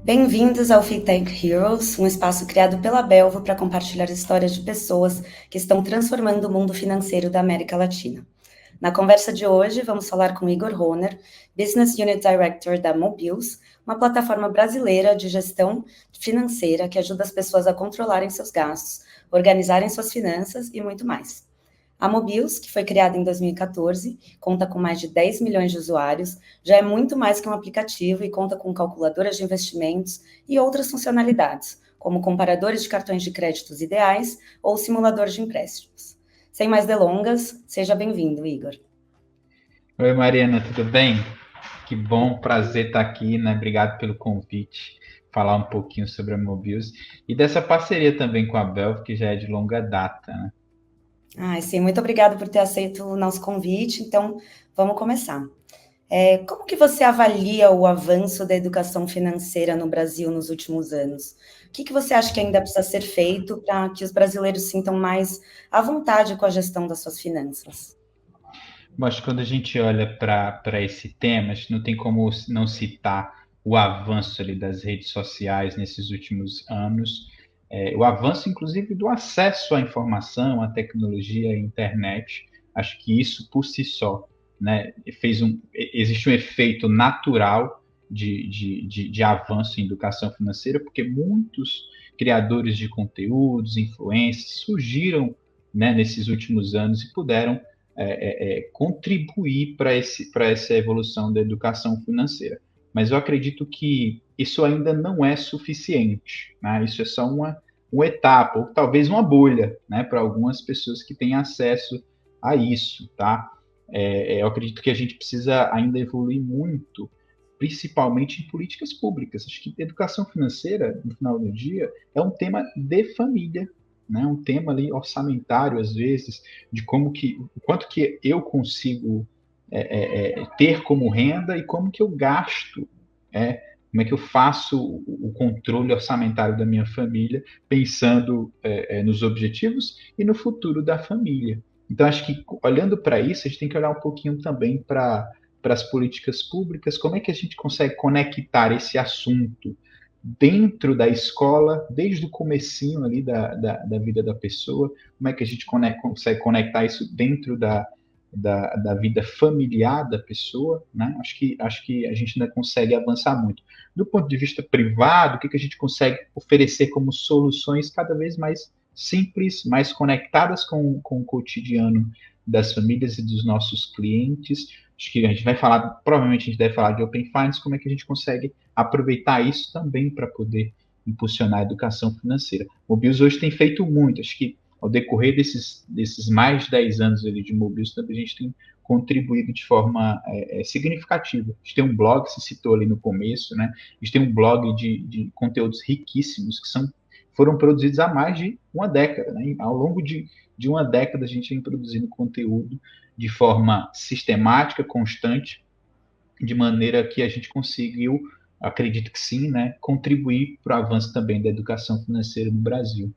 Bem-vindos ao Fintech Heroes, um espaço criado pela Belvo para compartilhar histórias de pessoas que estão transformando o mundo financeiro da América Latina. Na conversa de hoje, vamos falar com Igor Rohner, Business Unit Director da Mobius, uma plataforma brasileira de gestão financeira que ajuda as pessoas a controlarem seus gastos, organizarem suas finanças e muito mais. A Mobius, que foi criada em 2014, conta com mais de 10 milhões de usuários, já é muito mais que um aplicativo e conta com calculadoras de investimentos e outras funcionalidades, como comparadores de cartões de créditos ideais ou simulador de empréstimos. Sem mais delongas, seja bem-vindo, Igor. Oi, Mariana, tudo bem? Que bom, prazer estar aqui, né? Obrigado pelo convite, falar um pouquinho sobre a Mobius e dessa parceria também com a Belv, que já é de longa data, né? Sim, muito obrigada por ter aceito o nosso convite. Então, vamos começar. Como que você avalia o avanço da educação financeira no Brasil nos últimos anos? O que você acha que ainda precisa ser feito para que os brasileiros sintam mais à vontade com a gestão das suas finanças? Mas quando a gente olha para esse tema, a gente não tem como não citar o avanço ali das redes sociais nesses últimos anos, o avanço, inclusive, do acesso à informação, à tecnologia, à internet. Acho que isso por si só, né, existe um efeito natural de avanço em educação financeira, porque muitos criadores de conteúdos, influencers, surgiram, né, nesses últimos anos e puderam contribuir para essa evolução da educação financeira. Mas eu acredito que isso ainda não é suficiente, né? Isso é só uma etapa, ou talvez uma bolha, né, para algumas pessoas que têm acesso a isso, tá? Eu acredito que a gente precisa ainda evoluir muito, principalmente em políticas públicas. Acho que educação financeira, no final do dia, é um tema de família, né? Um tema ali orçamentário, às vezes, de o quanto que eu consigo ter como renda e como que eu gasto, como é que eu faço o controle orçamentário da minha família, pensando nos objetivos e no futuro da família. Então, acho que olhando para isso, a gente tem que olhar um pouquinho também para as políticas públicas, como é que a gente consegue conectar esse assunto dentro da escola, desde o comecinho ali da vida da pessoa, como é que a gente consegue conectar isso dentro da vida familiar da pessoa, né? Acho que a gente ainda consegue avançar muito. Do ponto de vista privado, o que a gente consegue oferecer como soluções cada vez mais simples, mais conectadas com o cotidiano das famílias e dos nossos clientes. Acho que a gente vai falar, provavelmente a gente deve falar de Open Finance, como é que a gente consegue aproveitar isso também para poder impulsionar a educação financeira. O Mobius hoje tem feito muito, acho que ao decorrer desses mais de 10 anos ali de Mobius, a gente tem contribuído de forma significativa. A gente tem um blog, se citou ali no começo, né? A gente tem um blog de conteúdos riquíssimos que foram produzidos há mais de uma década. Né? Ao longo de uma década, a gente vem produzindo conteúdo de forma sistemática, constante, de maneira que a gente conseguiu, acredito que sim, né, contribuir para o avanço também da educação financeira no Brasil.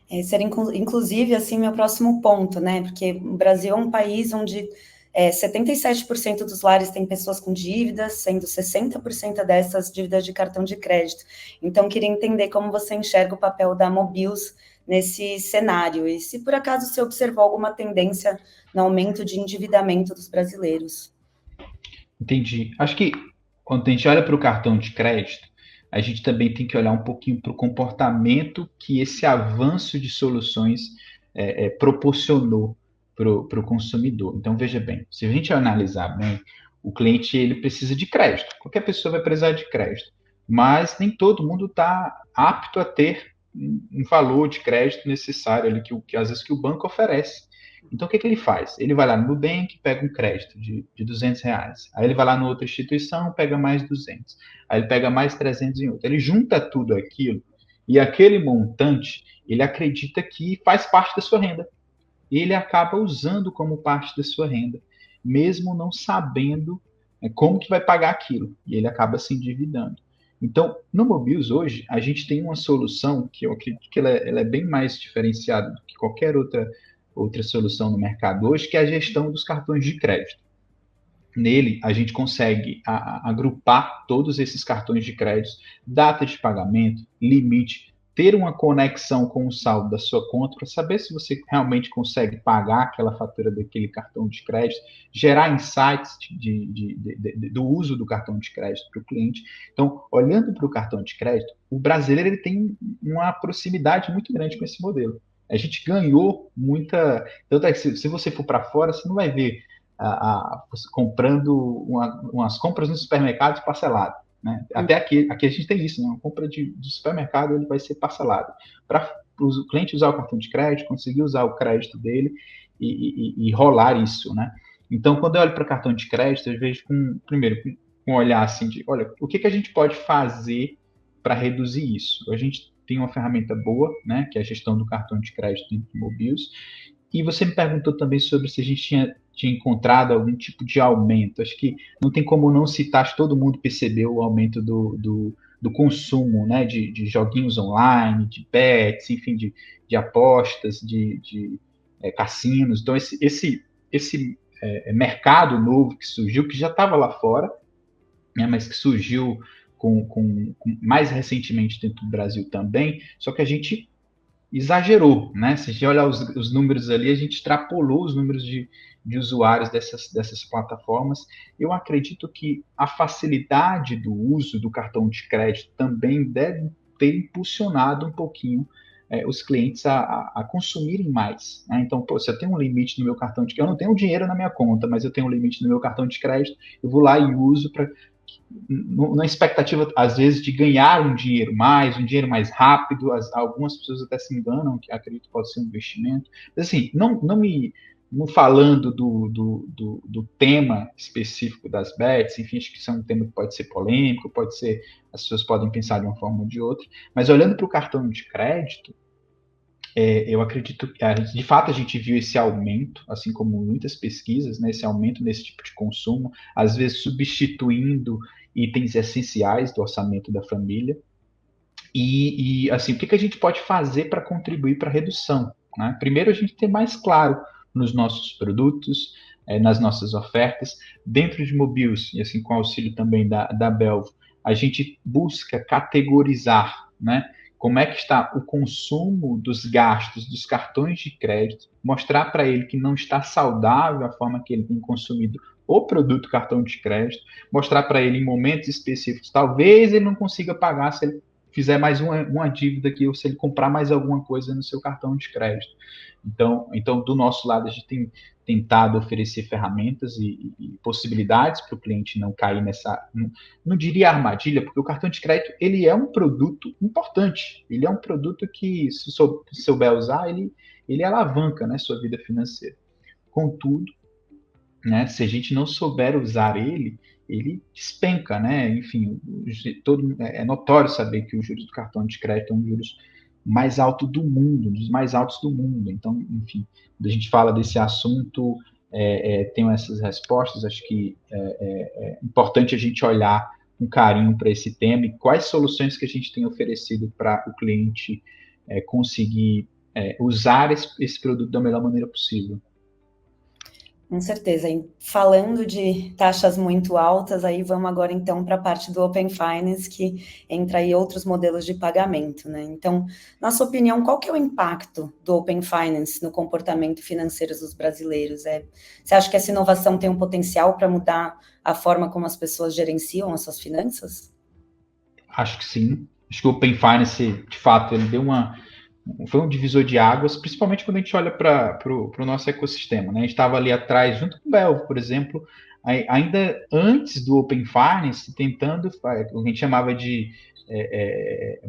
Esse era, inclusive, assim, meu próximo ponto, né? Porque o Brasil é um país onde 77% dos lares têm pessoas com dívidas, sendo 60% dessas dívidas de cartão de crédito. Então, queria entender como você enxerga o papel da Mobius nesse cenário e se por acaso você observou alguma tendência no aumento de endividamento dos brasileiros. Entendi. Acho que quando a gente olha para o cartão de crédito, a gente também tem que olhar um pouquinho para o comportamento que esse avanço de soluções proporcionou para o consumidor. Então, veja bem, se a gente analisar bem, o cliente ele precisa de crédito. Qualquer pessoa vai precisar de crédito, mas nem todo mundo está apto a ter um valor de crédito necessário ali que às vezes que o banco oferece. Então, o que ele faz? Ele vai lá no Nubank, pega um crédito de R$ 200. Aí ele vai lá na outra instituição, pega mais 200. Aí ele pega mais 300 em outra. Ele junta tudo aquilo e aquele montante, ele acredita que faz parte da sua renda. E ele acaba usando como parte da sua renda, mesmo não sabendo como que vai pagar aquilo. E ele acaba se endividando. Então, no Mobius hoje, a gente tem uma solução que eu acredito que ela é bem mais diferenciada do que qualquer outra solução no mercado hoje, que é a gestão dos cartões de crédito. Nele, a gente consegue agrupar todos esses cartões de crédito, data de pagamento, limite, ter uma conexão com o saldo da sua conta para saber se você realmente consegue pagar aquela fatura daquele cartão de crédito, gerar insights do uso do cartão de crédito para o cliente. Então, olhando para o cartão de crédito, o brasileiro ele tem uma proximidade muito grande com esse modelo. A gente ganhou muita. Tanto é que se você for para fora, você não vai ver comprando umas compras no supermercado parcelado. Né? Até aqui a gente tem isso, né? Uma compra do supermercado ele vai ser parcelado. Para o cliente usar o cartão de crédito, conseguir usar o crédito dele e rolar isso. Né? Então, quando eu olho para o cartão de crédito, eu vejo primeiro com um olhar assim de, olha, o que a gente pode fazer para reduzir isso? A gente tem uma ferramenta boa, né, que é a gestão do cartão de crédito dentro do Mobius. E você me perguntou também sobre se a gente tinha encontrado algum tipo de aumento. Acho que não tem como não citar, acho que todo mundo percebeu o aumento do consumo, né, de joguinhos online, de bets, enfim, de apostas, de cassinos. Então, esse mercado novo que surgiu, que já estava lá fora, né, mas que surgiu com mais recentemente dentro do Brasil também, só que a gente exagerou, né? Se a gente olhar os números ali, a gente extrapolou os números de usuários dessas plataformas. Eu acredito que a facilidade do uso do cartão de crédito também deve ter impulsionado um pouquinho os clientes a consumirem mais. Né? Então, pô, se eu tenho um limite no meu cartão de crédito, eu não tenho dinheiro na minha conta, mas eu tenho um limite no meu cartão de crédito, eu vou lá e uso para na expectativa, às vezes, de ganhar um dinheiro mais rápido. Algumas pessoas até se enganam, que acredito que pode ser um investimento. Mas, assim, não falando do tema específico das bets, enfim, acho que isso é um tema que pode ser polêmico, as pessoas podem pensar de uma forma ou de outra, mas olhando para o cartão de crédito, eu acredito que, de fato, a gente viu esse aumento, assim como muitas pesquisas, né, esse aumento nesse tipo de consumo, às vezes substituindo itens essenciais do orçamento da família. Assim, o que a gente pode fazer para contribuir para a redução? Né? Primeiro, a gente ter mais claro nos nossos produtos, nas nossas ofertas, dentro de Mobius, e assim com o auxílio também da Belvo, a gente busca categorizar, né? Como é que está o consumo dos gastos dos cartões de crédito, mostrar para ele que não está saudável a forma que ele tem consumido o produto cartão de crédito, mostrar para ele em momentos específicos, talvez ele não consiga pagar se ele fizer mais uma dívida aqui, ou se ele comprar mais alguma coisa no seu cartão de crédito. Então do nosso lado, a gente tem tentado oferecer ferramentas e possibilidades para o cliente não cair nessa, não diria armadilha, porque o cartão de crédito ele é um produto importante, ele é um produto que, se souber usar, ele alavanca, né, sua vida financeira. Contudo, né, se a gente não souber usar ele despenca, né? Enfim, é notório saber que o juros do cartão de crédito é um juros mais alto do mundo, um dos mais altos do mundo. Então, enfim, quando a gente fala desse assunto, tenho essas respostas. Acho que é importante a gente olhar com carinho para esse tema e quais soluções que a gente tem oferecido para o cliente conseguir usar esse produto da melhor maneira possível. Com certeza. E falando de taxas muito altas, aí vamos agora então para a parte do Open Finance, que entra aí outros modelos de pagamento, né? Então, na sua opinião, qual que é o impacto do Open Finance no comportamento financeiro dos brasileiros? Você acha que essa inovação tem um potencial para mudar a forma como as pessoas gerenciam as suas finanças? Acho que sim. Acho que o Open Finance, de fato, ele foi um divisor de águas, principalmente quando a gente olha para o nosso ecossistema. Né? A gente estava ali atrás, junto com o Belvo, por exemplo, ainda antes do Open Finance, tentando, o que a gente chamava de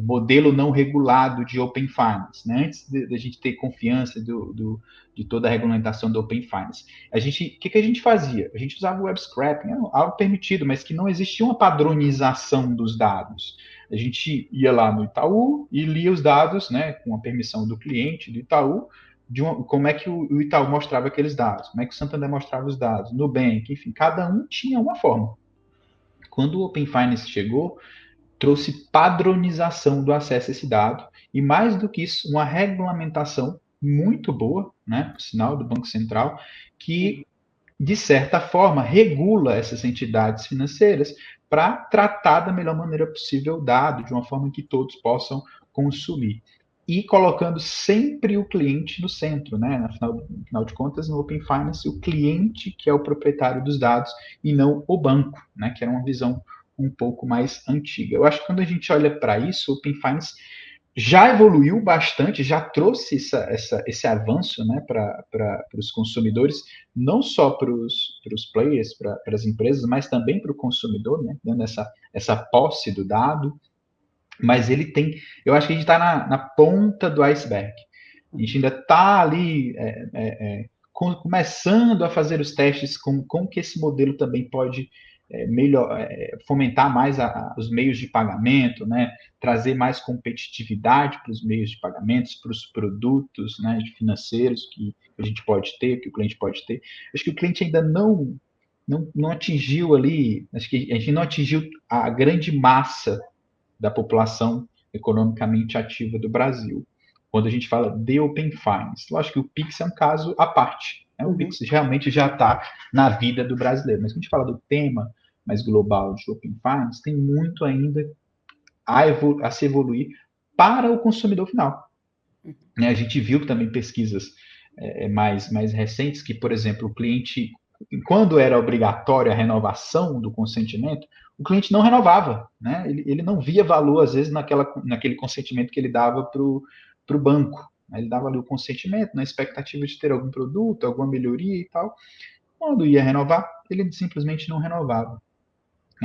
modelo não regulado de Open Finance, né? Antes da gente ter confiança de toda a regulamentação do Open Finance. O que a gente fazia? A gente usava o web scraping, algo permitido, mas que não existia uma padronização dos dados. A gente ia lá no Itaú e lia os dados, né, com a permissão do cliente do Itaú, como é que o Itaú mostrava aqueles dados, como é que o Santander mostrava os dados, Nubank, enfim, cada um tinha uma forma. Quando o Open Finance chegou, trouxe padronização do acesso a esse dado e, mais do que isso, uma regulamentação muito boa, né, por sinal do Banco Central, que de certa forma, regula essas entidades financeiras para tratar da melhor maneira possível o dado, de uma forma que todos possam consumir. E colocando sempre o cliente no centro, né? Afinal de contas, no Open Finance, o cliente que é o proprietário dos dados e não o banco, né? Que era uma visão um pouco mais antiga. Eu acho que quando a gente olha para isso, o Open Finance já evoluiu bastante, já trouxe esse avanço, né, para os consumidores, não só para os players, para as empresas, mas também para o consumidor, né, dando essa posse do dado. Mas ele tem, eu acho que a gente está na ponta do iceberg. A gente ainda está ali começando a fazer os testes com que esse modelo também pode fomentar mais os meios de pagamento, né? Trazer mais competitividade para os meios de pagamentos, para os produtos, né, financeiros que a gente pode ter, que o cliente pode ter. Acho que o cliente ainda não atingiu ali, acho que a gente não atingiu a grande massa da população economicamente ativa do Brasil. Quando a gente fala de Open Finance, lógico que o Pix é um caso à parte. Né? O Pix realmente já está na vida do brasileiro. Mas quando a gente fala do tema mais global de Open Finance, tem muito ainda a se evoluir para o consumidor final. A gente viu também pesquisas mais recentes que, por exemplo, o cliente, quando era obrigatória a renovação do consentimento, o cliente não renovava, né? Ele não via valor, às vezes, naquele consentimento que ele dava para o banco. Né? Ele dava ali o consentimento na expectativa de ter algum produto, alguma melhoria e tal. Quando ia renovar, ele simplesmente não renovava.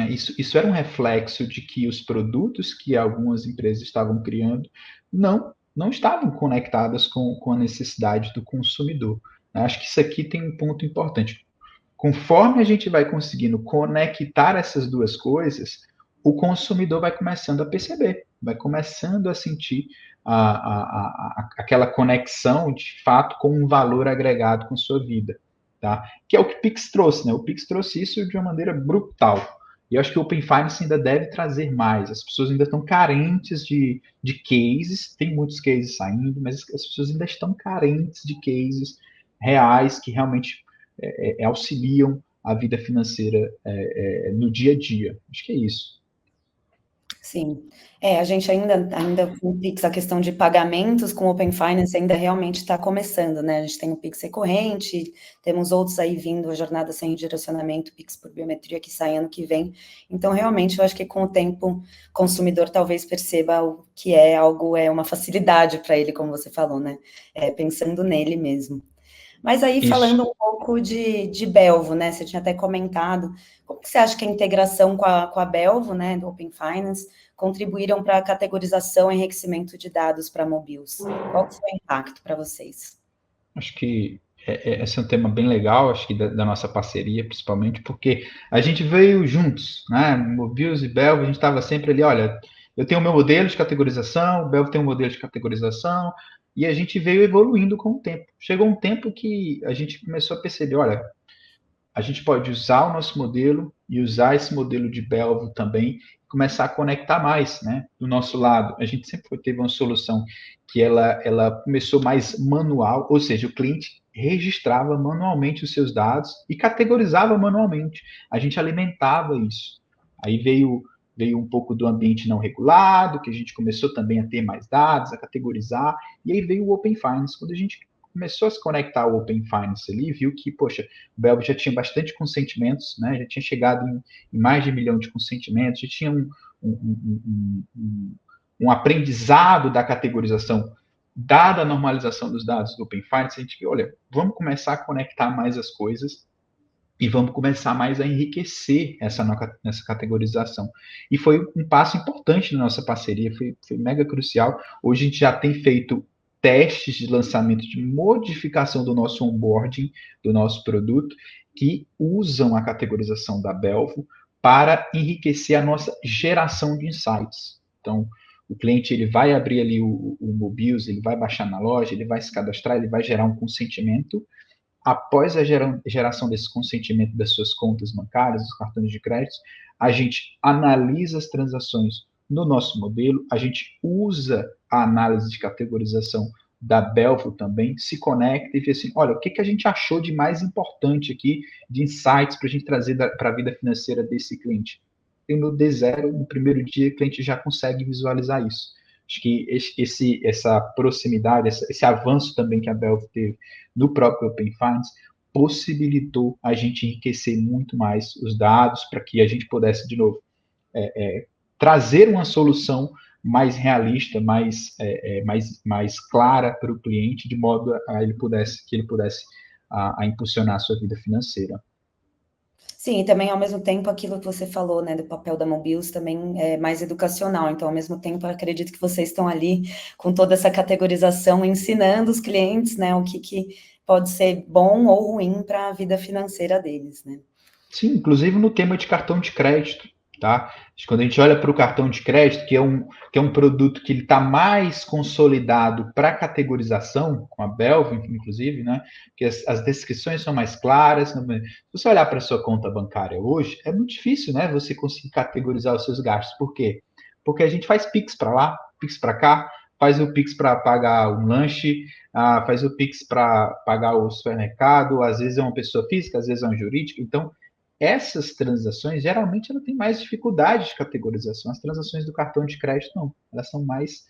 Isso era um reflexo de que os produtos que algumas empresas estavam criando não estavam conectadas com a necessidade do consumidor. Acho que isso aqui tem um ponto importante. Conforme a gente vai conseguindo conectar essas duas coisas, o consumidor vai começando a perceber, vai começando a sentir aquela conexão de fato com um valor agregado com sua vida. Tá? Que é o que o Pix trouxe, né? O Pix trouxe isso de uma maneira brutal. E eu acho que o Open Finance ainda deve trazer mais. As pessoas ainda estão carentes de cases, tem muitos cases saindo, mas as pessoas ainda estão carentes de cases reais que realmente auxiliam a vida financeira no dia a dia. Acho que é isso. Sim. A gente ainda com o Pix, a questão de pagamentos com o Open Finance ainda realmente está começando, né? A gente tem o Pix recorrente, temos outros aí vindo, a jornada sem direcionamento, Pix por biometria que sai ano que vem. Então, realmente, eu acho que com o tempo, o consumidor talvez perceba o que é algo, uma facilidade para ele, como você falou, né? Pensando nele mesmo. Mas aí, falando um pouco de Belvo, né? Você tinha até comentado, como que você acha que a integração com a Belvo, né, do Open Finance, contribuíram para a categorização e enriquecimento de dados para mobiles? Qual que foi o impacto para vocês? Acho que esse é um tema bem legal, acho que da nossa parceria, principalmente, porque a gente veio juntos, né? Mobius e Belvo, a gente estava sempre ali, olha, eu tenho o meu modelo de categorização, o Belvo tem um modelo de categorização, e a gente veio evoluindo com o tempo. Chegou um tempo que a gente começou a perceber, olha, a gente pode usar o nosso modelo e usar esse modelo de Belvo também, começar a conectar mais, né? Do nosso lado, a gente sempre teve uma solução que ela começou mais manual, ou seja, o cliente registrava manualmente os seus dados e categorizava manualmente. A gente alimentava isso. Aí veio um pouco do ambiente não regulado, que a gente começou também a ter mais dados, a categorizar, e aí veio o Open Finance, quando a gente começou a se conectar ao Open Finance ali, viu que, poxa, o Belvo já tinha bastante consentimentos, né? Já tinha chegado em mais de 1 milhão de consentimentos, já tinha um aprendizado da categorização, dada a normalização dos dados do Open Finance, a gente viu, olha, vamos começar a conectar mais as coisas e vamos começar mais a enriquecer essa categorização. E foi um passo importante na nossa parceria, foi mega crucial. Hoje a gente já tem feito testes de lançamento de modificação do nosso onboarding, do nosso produto, que usam a categorização da Belvo para enriquecer a nossa geração de insights. Então, o cliente ele vai abrir ali o Mobius, ele vai baixar na loja, ele vai se cadastrar, ele vai gerar um consentimento. Após a geração desse consentimento das suas contas bancárias, dos cartões de crédito, a gente analisa as transações no nosso modelo, a gente usa a análise de categorização da Belvo também se conecta e vê assim, olha, o que a gente achou de mais importante aqui, de insights para a gente trazer para a vida financeira desse cliente. E no D0, no primeiro dia, o cliente já consegue visualizar isso. Acho que essa proximidade, esse avanço também que a Belvo teve no próprio Open Finance, possibilitou a gente enriquecer muito mais os dados para que a gente pudesse, de novo, trazer uma solução mais realista, mais clara para o cliente, de modo a que ele pudesse a impulsionar a sua vida financeira. Sim, e também, ao mesmo tempo, aquilo que você falou, né, do papel da Mobius também é mais educacional. Então, ao mesmo tempo, eu acredito que vocês estão ali com toda essa categorização, ensinando os clientes, né, o que pode ser bom ou ruim para a vida financeira deles, né? Sim, inclusive no tema de cartão de crédito, tá? Quando a gente olha para o cartão de crédito, que é um produto que ele está mais consolidado para categorização, com a Belvo, inclusive, né? Que as descrições são mais claras. Se você olhar para a sua conta bancária hoje, é muito difícil, né? Você conseguir categorizar os seus gastos. Por quê? Porque a gente faz Pix para lá, Pix para cá, faz o Pix para pagar um lanche, faz o Pix para pagar o supermercado, às vezes é uma pessoa física, às vezes é uma jurídica. Então, essas transações, geralmente, ela tem mais dificuldade de categorização. As transações do cartão de crédito, não. Elas são mais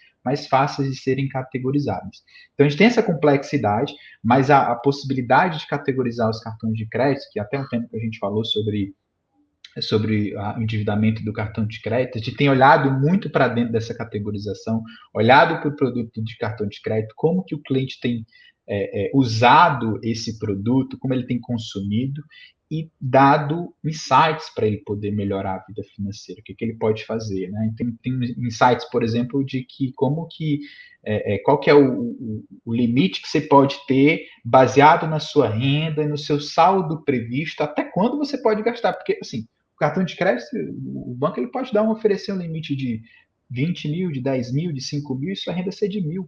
fáceis de serem categorizadas. Então, a gente tem essa complexidade, mas a possibilidade de categorizar os cartões de crédito, que até um tempo que a gente falou sobre o endividamento do cartão de crédito, a gente tem olhado muito para dentro dessa categorização, olhado para o produto de cartão de crédito, como que o cliente tem usado esse produto, como ele tem consumido, e dado insights para ele poder melhorar a vida financeira, o que ele pode fazer, né? Tem insights, por exemplo, de que qual que é o limite que você pode ter baseado na sua renda, no seu saldo previsto, até quando você pode gastar, porque assim, o cartão de crédito, o banco ele pode oferecer um limite de 20 mil, de 10 mil, de 5 mil, e sua renda ser de 1.000.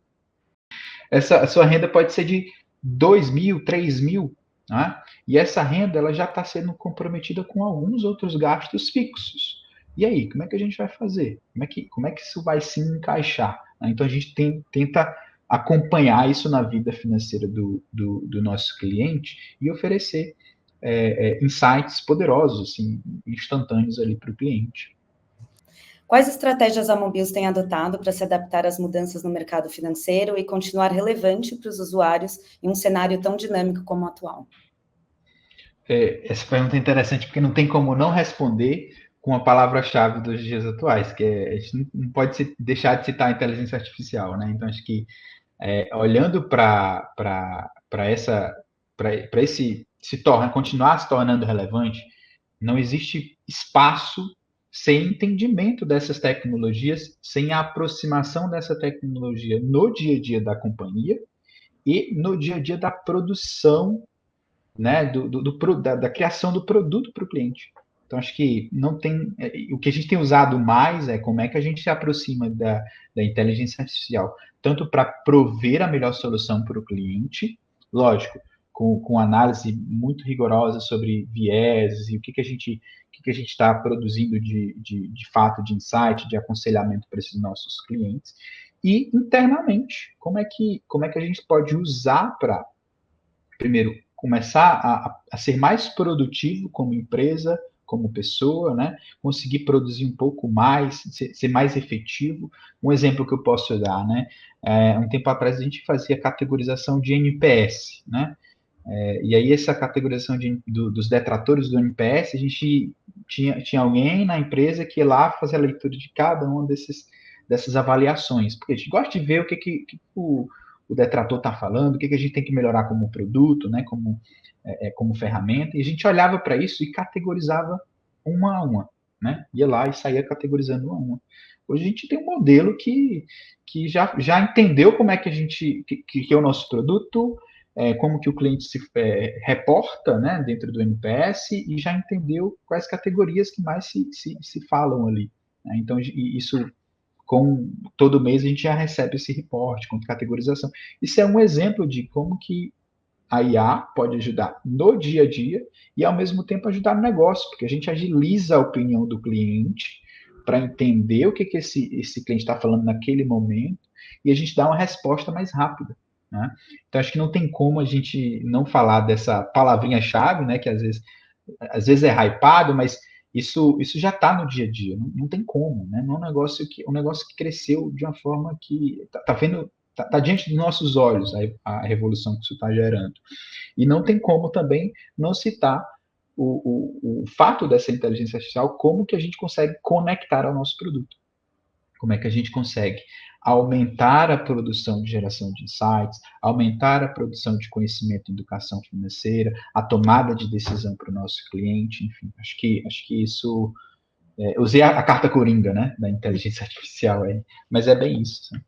A sua renda pode ser de 2 mil, 3 mil, né? E essa renda ela já está sendo comprometida com alguns outros gastos fixos. E aí, como é que a gente vai fazer? Como é que isso vai se encaixar? Então, a gente tenta acompanhar isso na vida financeira do nosso cliente e oferecer insights poderosos, assim, instantâneos ali para o cliente. Quais estratégias a Mobius tem adotado para se adaptar às mudanças no mercado financeiro e continuar relevante para os usuários em um cenário tão dinâmico como o atual? Essa pergunta é interessante porque não tem como não responder com a palavra-chave dos dias atuais, que a gente não pode deixar de citar a inteligência artificial, né? Então, acho que olhando para esse continuar se tornando relevante, não existe espaço sem entendimento dessas tecnologias, sem a aproximação dessa tecnologia no dia a dia da companhia e no dia a dia da produção, né, da criação do produto para o cliente. Então, acho que não tem. O que a gente tem usado mais é como é que a gente se aproxima da inteligência artificial, tanto para prover a melhor solução para o cliente, lógico, com análise muito rigorosa sobre viés e o que a gente está produzindo de fato, de insight, de aconselhamento para esses nossos clientes, e internamente, como é que a gente pode usar para, primeiro, começar a ser mais produtivo como empresa, como pessoa, né? Conseguir produzir um pouco mais, ser mais efetivo. Um exemplo que eu posso dar, né? Um tempo atrás a gente fazia categorização de NPS, né? E aí essa categorização dos detratores do NPS, a gente tinha alguém na empresa que ia lá fazer a leitura de cada uma dessas avaliações, porque a gente gosta de ver o que o detrator está falando, o que a gente tem que melhorar como produto, né, como ferramenta, e a gente olhava para isso e categorizava uma a uma, né? Ia lá e saía categorizando uma a uma. Hoje a gente tem um modelo que já entendeu como é que que é o nosso produto, como que o cliente se reporta, né, dentro do NPS, e já entendeu quais categorias que mais se falam ali, né? Então, isso, todo mês a gente já recebe esse reporte com categorização. Isso é um exemplo de como que a IA pode ajudar no dia a dia e, ao mesmo tempo, ajudar no negócio, porque a gente agiliza a opinião do cliente para entender o que esse cliente está falando naquele momento e a gente dá uma resposta mais rápida. né? Então, acho que não tem como a gente não falar dessa palavrinha-chave, né, que às vezes é hypado, mas isso já está no dia a dia, não tem como, né? Não é um negócio que cresceu de uma forma que tá diante dos nossos olhos a revolução que isso está gerando. E não tem como também não citar o fato dessa inteligência artificial, como que a gente consegue conectar ao nosso produto. Como é que a gente consegue aumentar a produção de geração de insights, aumentar a produção de conhecimento em educação financeira, a tomada de decisão para o nosso cliente, enfim, acho que isso usei a carta coringa, né, da inteligência artificial aí, mas é bem isso. Né?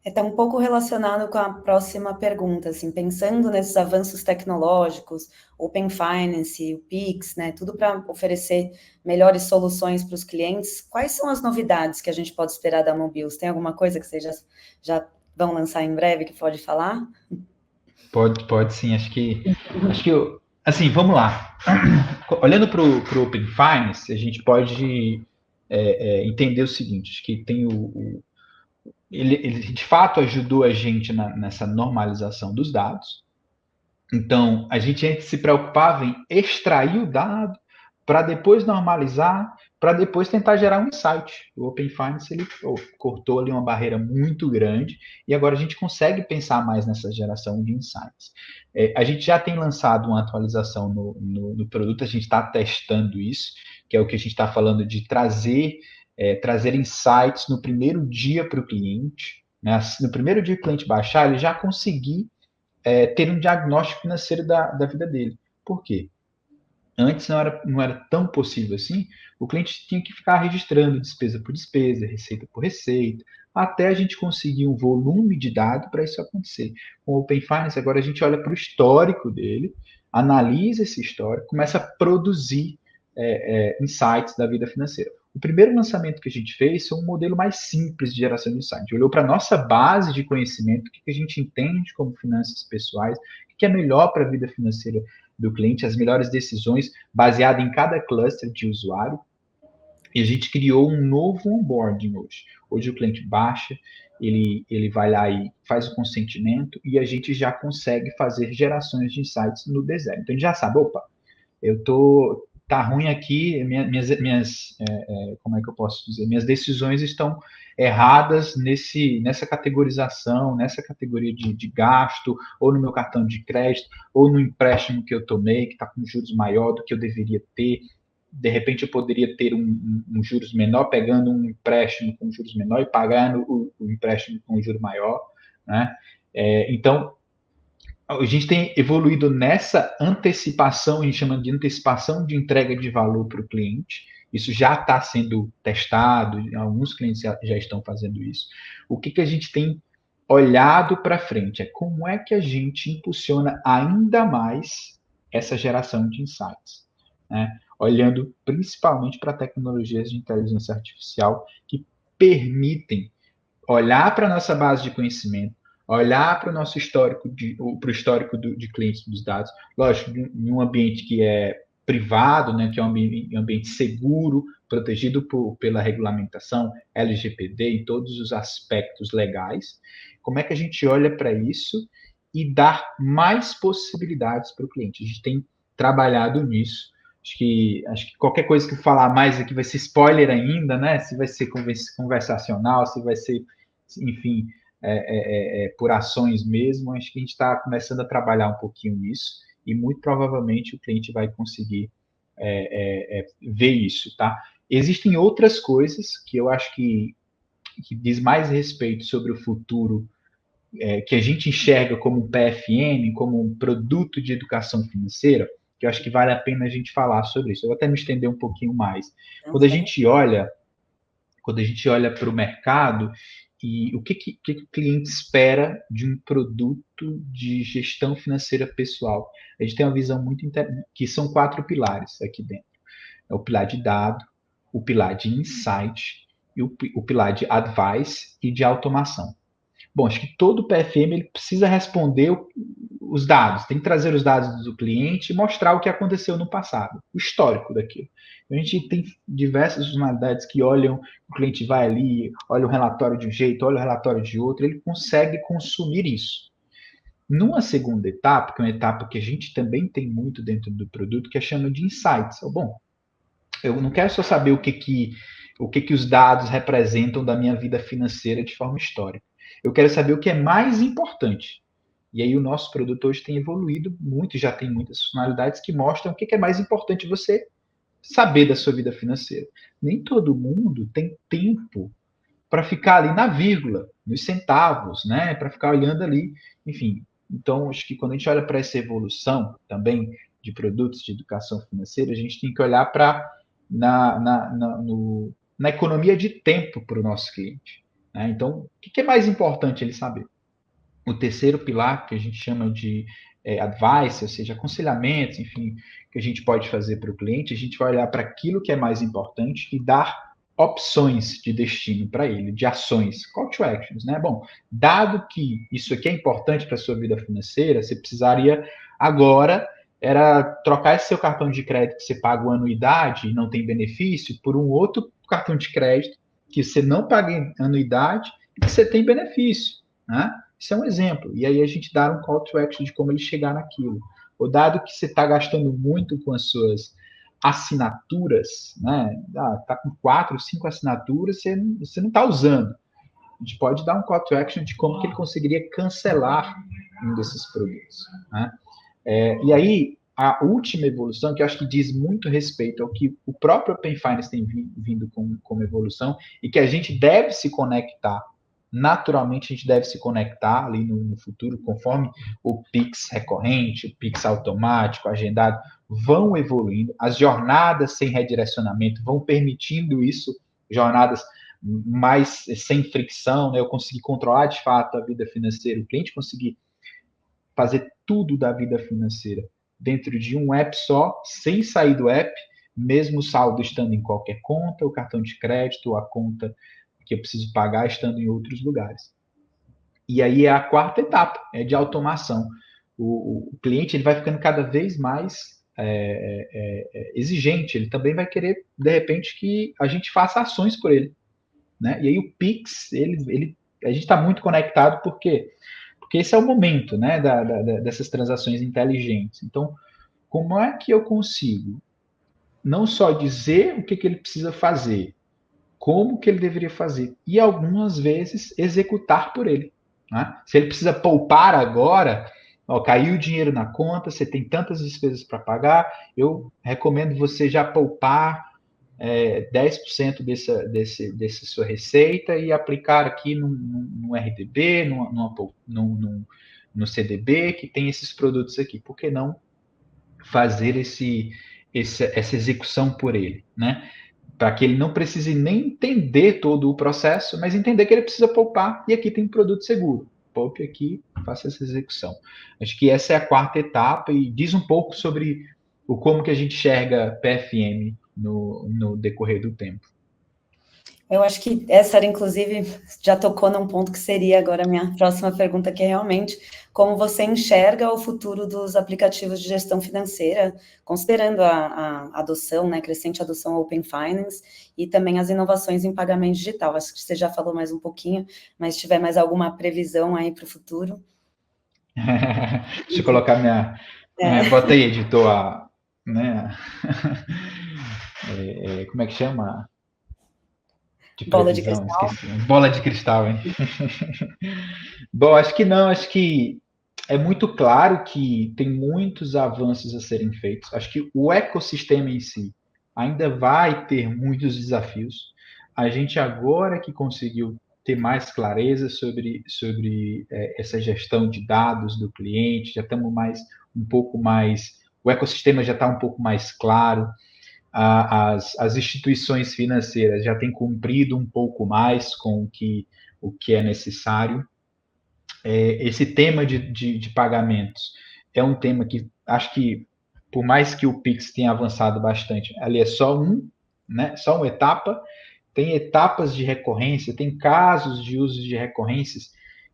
Está um pouco relacionado com a próxima pergunta, assim, pensando nesses avanços tecnológicos, Open Finance, o Pix, né, tudo para oferecer melhores soluções para os clientes. Quais são as novidades que a gente pode esperar da Mobius? Tem alguma coisa que vocês já vão lançar em breve que pode falar? Pode sim, assim, vamos lá. Olhando para o Open Finance, a gente pode entender o seguinte, acho que tem ele de fato ajudou a gente nessa normalização dos dados. Então, a gente antes se preocupava em extrair o dado para depois normalizar, para depois tentar gerar um insight. O Open Finance ele cortou ali uma barreira muito grande e agora a gente consegue pensar mais nessa geração de insights. A gente já tem lançado uma atualização no produto, a gente está testando isso, que é o que a gente está falando de trazer insights no primeiro dia para o cliente. Né? No primeiro dia que o cliente baixar, ele já conseguir ter um diagnóstico financeiro da vida dele. Por quê? Antes não era tão possível assim, o cliente tinha que ficar registrando despesa por despesa, receita por receita, até a gente conseguir um volume de dados para isso acontecer. Com o Open Finance, agora a gente olha para o histórico dele, analisa esse histórico, começa a produzir insights da vida financeira. O primeiro lançamento que a gente fez foi um modelo mais simples de geração de insights. A gente olhou para a nossa base de conhecimento, o que a gente entende como finanças pessoais, o que é melhor para a vida financeira do cliente, as melhores decisões baseado em cada cluster de usuário. E a gente criou um novo onboarding hoje. Hoje o cliente baixa, ele vai lá e faz o consentimento e a gente já consegue fazer gerações de insights no D0. Então a gente já sabe, opa, tá ruim aqui, como é que eu posso dizer? Minhas decisões estão erradas nessa categorização, nessa categoria de gasto, ou no meu cartão de crédito, ou no empréstimo que eu tomei, que está com juros maior do que eu deveria ter. De repente eu poderia ter um juros menor, pegando um empréstimo com juros menor e pagando o empréstimo com juro maior, né? Então, a gente tem evoluído nessa antecipação, a gente chama de antecipação de entrega de valor para o cliente. Isso já está sendo testado, alguns clientes já estão fazendo isso. O que a gente tem olhado para frente é como é que a gente impulsiona ainda mais essa geração de insights, né? Olhando principalmente para tecnologias de inteligência artificial que permitem olhar para a nossa base de conhecimento, olhar para o nosso histórico, para o histórico de clientes dos dados, lógico, em um ambiente que é privado, né, que é um ambiente seguro, protegido pela regulamentação LGPD em todos os aspectos legais. Como é que a gente olha para isso e dar mais possibilidades para o cliente? A gente tem trabalhado nisso. Acho que qualquer coisa que eu falar mais aqui vai ser spoiler ainda, né? Se vai ser conversacional, se vai ser, enfim, por ações mesmo. Acho que a gente está começando a trabalhar um pouquinho nisso e muito provavelmente o cliente vai conseguir ver isso, tá? Existem outras coisas que eu acho que diz mais respeito sobre o futuro que a gente enxerga como PFM, como um produto de educação financeira, que eu acho que vale a pena a gente falar sobre isso. Eu vou até me estender um pouquinho mais. Quando a gente olha para o mercado e o que o cliente espera de um produto de gestão financeira pessoal, a gente tem uma visão muito que são 4 pilares aqui dentro. É o pilar de dado, o pilar de insight e o pilar de advice e de automação. Bom, acho que todo PFM ele precisa responder os dados, tem que trazer os dados do cliente e mostrar o que aconteceu no passado, o histórico daquilo. A gente tem diversas funcionalidades que olham, o cliente vai ali, olha o relatório de um jeito, olha o relatório de outro, ele consegue consumir isso. Numa segunda etapa, que é uma etapa que a gente também tem muito dentro do produto, que é chama de insights. Bom, eu não quero só saber o que os dados representam da minha vida financeira de forma histórica. Eu quero saber o que é mais importante. E aí o nosso produto hoje tem evoluído muito, já tem muitas funcionalidades que mostram o que é mais importante você saber da sua vida financeira. Nem todo mundo tem tempo para ficar ali na vírgula, nos centavos, né? Para ficar olhando ali, enfim. Então, acho que quando a gente olha para essa evolução também de produtos de educação financeira, a gente tem que olhar para na economia de tempo para o nosso cliente. Né? Então, o que é mais importante ele saber? O terceiro pilar, que a gente chama de advice, ou seja, aconselhamentos, enfim, que a gente pode fazer para o cliente, a gente vai olhar para aquilo que é mais importante e dar opções de destino para ele, de ações, call to actions, né? Bom, dado que isso aqui é importante para a sua vida financeira, você precisaria agora era trocar esse seu cartão de crédito que você paga uma anuidade e não tem benefício por um outro cartão de crédito que você não paga anuidade e que você tem benefício, né? Isso é um exemplo. E aí a gente dá um call to action de como ele chegar naquilo. Ou dado que você está gastando muito com as suas assinaturas, né? Tá com 4, 5 assinaturas, você não está usando. A gente pode dar um call to action de como que ele conseguiria cancelar um desses produtos. Né? E aí, a última evolução, que eu acho que diz muito respeito ao que o próprio Open Finance tem vindo como evolução, e que a gente deve se conectar, naturalmente a gente deve se conectar ali no futuro, conforme o Pix recorrente, o Pix automático, agendado, vão evoluindo, as jornadas sem redirecionamento vão permitindo isso, jornadas mais sem fricção, né? Eu conseguir controlar de fato a vida financeira, o cliente conseguir fazer tudo da vida financeira dentro de um app só, sem sair do app, mesmo o saldo estando em qualquer conta, o cartão de crédito, a conta que eu preciso pagar estando em outros lugares. E aí é a quarta etapa, é de automação. O cliente ele vai ficando cada vez mais exigente, ele também vai querer, de repente, que a gente faça ações por ele. Né? E aí o Pix, a gente está muito conectado porque esse é o momento, né, dessas transações inteligentes. Então, como é que eu consigo não só dizer o que ele precisa fazer, como que ele deveria fazer e algumas vezes executar por ele. Né? Se ele precisa poupar agora, caiu o dinheiro na conta, você tem tantas despesas para pagar, eu recomendo você já poupar 10% dessa sua receita e aplicar aqui no RDB, no CDB, que tem esses produtos aqui. Por que não fazer essa execução por ele, né? Para que ele não precise nem entender todo o processo, mas entender que ele precisa poupar e aqui tem produto seguro. Poupe aqui, faça essa execução. Acho que essa é a quarta etapa e diz um pouco sobre como que a gente enxerga PFM no decorrer do tempo. Eu acho que essa era, inclusive, já tocou num ponto que seria agora a minha próxima pergunta, que é realmente como você enxerga o futuro dos aplicativos de gestão financeira, considerando a adoção, né, crescente adoção ao Open Finance e também as inovações em pagamento digital. Acho que você já falou mais um pouquinho, mas se tiver mais alguma previsão aí para o futuro. Deixa eu colocar bota aí, editor, né? Como é que chama? Bola de cristal. Esqueci. Bola de cristal, hein? Bom, acho que não, acho que é muito claro que tem muitos avanços a serem feitos. Acho que o ecossistema em si ainda vai ter muitos desafios. A gente agora que conseguiu ter mais clareza sobre essa gestão de dados do cliente, já estamos um pouco mais, o ecossistema já está um pouco mais claro. As instituições financeiras já têm cumprido um pouco mais com o que é necessário. Esse tema de pagamentos é um tema que acho que, por mais que o Pix tenha avançado bastante, ali é só só uma etapa, tem etapas de recorrência, tem casos de uso de recorrências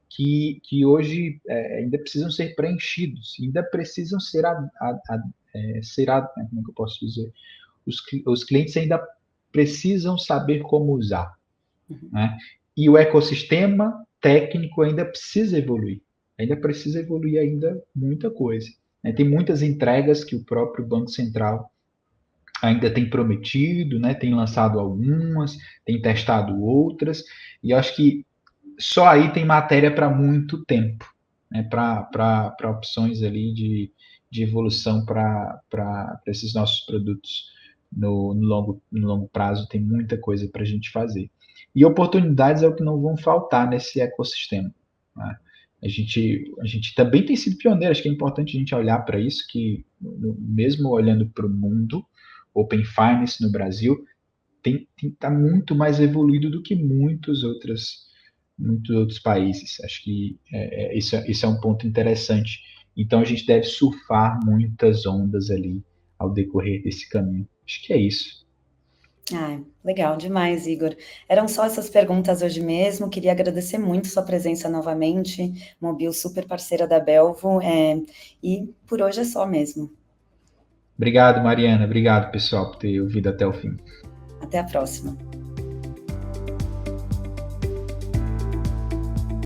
que hoje ainda precisam ser preenchidos, ainda precisam como é que eu posso dizer? Os clientes ainda precisam saber como usar. Né? E o ecossistema técnico ainda precisa evoluir. ainda precisa evoluir ainda muita coisa. Né? Tem muitas entregas que o próprio Banco Central ainda tem prometido, né? Tem lançado algumas, tem testado outras, e eu acho que só aí tem matéria para muito tempo, né? Para opções ali de evolução para esses nossos produtos no longo prazo, tem muita coisa para a gente fazer. E oportunidades é o que não vão faltar nesse ecossistema. Né? A gente também tem sido pioneiro, acho que é importante a gente olhar para isso, que mesmo olhando para o mundo, Open Finance no Brasil tá muito mais evoluído do que muitos outros países. Acho que isso é um ponto interessante. Então a gente deve surfar muitas ondas ali ao decorrer desse caminho. Acho que é isso. Ah, legal demais, Igor. Eram só essas perguntas hoje mesmo. Queria agradecer muito sua presença novamente, Mobil, super parceira da Belvo, e por hoje é só mesmo. Obrigado, Mariana. Obrigado, pessoal, por ter ouvido até o fim. Até a próxima.